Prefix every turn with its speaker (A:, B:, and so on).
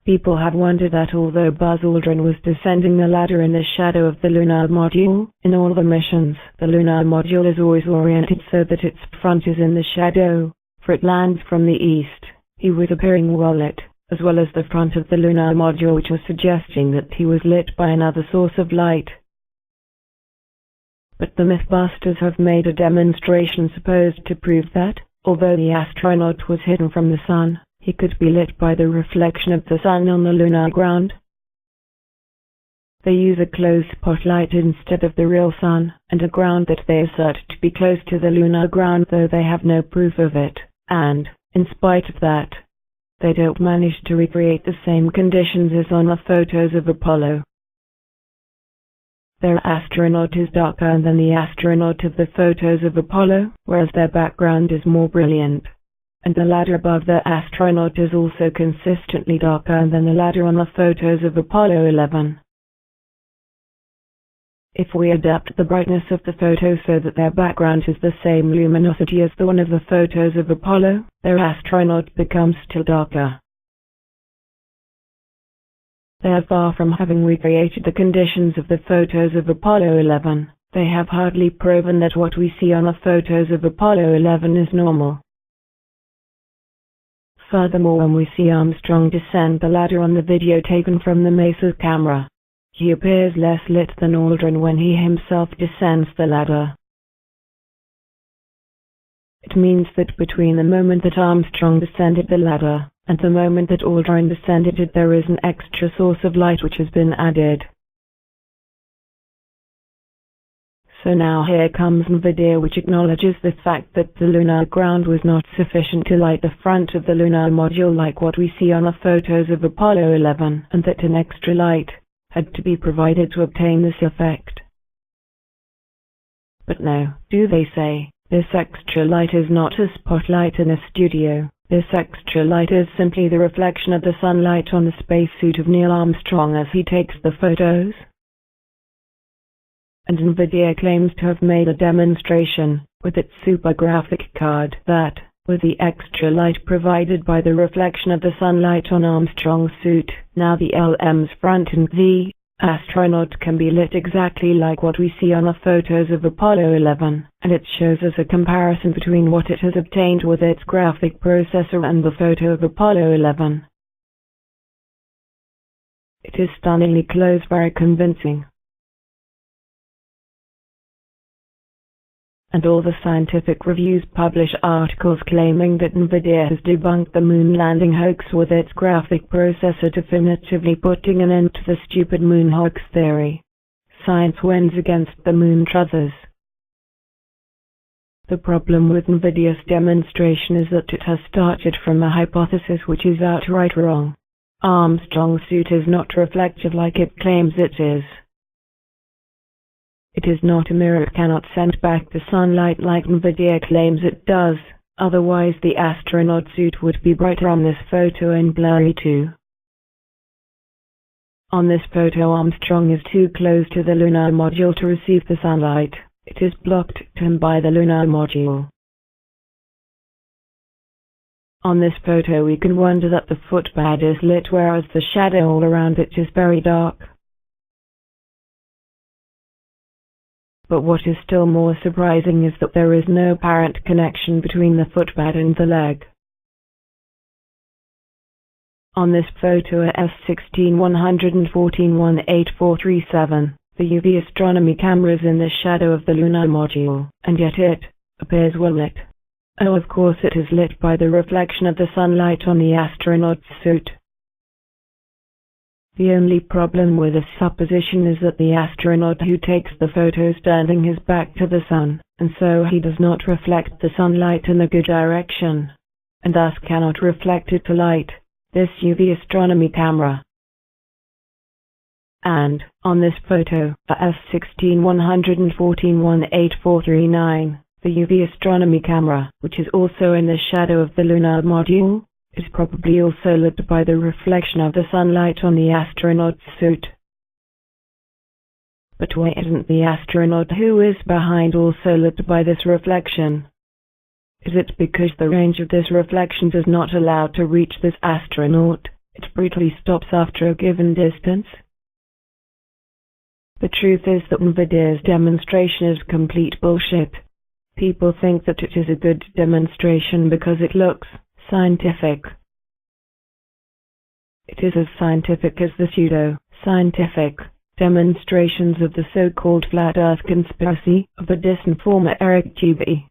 A: People have wondered that although Buzz Aldrin was descending the ladder in the shadow of the lunar module, in all the missions, the lunar module is always oriented so that its front is in the shadow, for it lands from the east. He was appearing well lit, as well as the front of the lunar module, which was suggesting that he was lit by another source of light. But the Mythbusters have made a demonstration supposed to prove that, although the astronaut was hidden from the sun, he could be lit by the reflection of the sun on the lunar ground. They use a closed spotlight instead of the real sun, and a ground that they assert to be close to the lunar ground, though they have no proof of it, and, in spite of that, they don't manage to recreate the same conditions as on the photos of Apollo. Their astronaut is darker than the astronaut of the photos of Apollo, whereas their background is more brilliant. And the ladder above the astronaut is also consistently darker than the ladder on the photos of Apollo 11. If we adapt the brightness of the photos so that their background is the same luminosity as the one of the photos of Apollo, their astronaut becomes still darker. They are far from having recreated the conditions of the photos of Apollo 11. They have hardly proven that what we see on the photos of Apollo 11 is normal. Furthermore, when we see Armstrong descend the ladder on the video taken from the Mesa camera, he appears less lit than Aldrin when he himself descends the ladder. It means that between the moment that Armstrong descended the ladder and the moment that Aldrin descended it, there is an extra source of light which has been added. So now here comes NVidia, which acknowledges the fact that the lunar ground was not sufficient to light the front of the lunar module like what we see on the photos of Apollo 11, and that an extra light had to be provided to obtain this effect. But no, do they say, this extra light is not a spotlight in a studio. This extra light is simply the reflection of the sunlight on the spacesuit of Neil Armstrong as he takes the photos. And NVidia claims to have made a demonstration, with its super graphic card, that, with the extra light provided by the reflection of the sunlight on Armstrong's suit, now the LM's front and the astronaut can be lit exactly like what we see on the photos of Apollo 11, and it shows us a comparison between what it has obtained with its graphic processor and the photo of Apollo 11. It is stunningly close, very convincing. And all the scientific reviews publish articles claiming that NVidia has debunked the moon landing hoax with its graphic processor, definitively putting an end to the stupid moon hoax theory. Science wins against the moon truthers. The problem with NVidia's demonstration is that it has started from a hypothesis which is outright wrong. Armstrong's suit is not reflective like it claims it is. It is not a mirror, it cannot send back the sunlight like NVidia claims it does, otherwise the astronaut suit would be brighter on this photo and blurry too. On this photo Armstrong is too close to the lunar module to receive the sunlight. It is blocked to him by the lunar module. On this photo we can wonder that the footpad is lit whereas the shadow all around it is very dark. But what is still more surprising is that there is no apparent connection between the footpad and the leg. On this photo S16-114-18437, the UV astronomy camera is in the shadow of the lunar module, and yet it appears well lit. Oh, of course it is lit by the reflection of the sunlight on the astronaut's suit. The only problem with this supposition is that the astronaut who takes the photo is turning his back to the sun, and so he does not reflect the sunlight in a good direction, and thus cannot reflect it to light this UV astronomy camera. And, on this photo, S16-114-18439, the UV astronomy camera, which is also in the shadow of the lunar module, is probably also lit by the reflection of the sunlight on the astronaut's suit. But why isn't the astronaut who is behind also lit by this reflection? Is it because the range of this reflection does not allow to reach this astronaut, It brutally stops after a given distance. The truth is that NVidia's demonstration is complete bullshit. People think that it is a good demonstration because it looks scientific. It is as scientific as the pseudo-scientific demonstrations of the so-called flat Earth conspiracy of the disinformer Eric Tubey.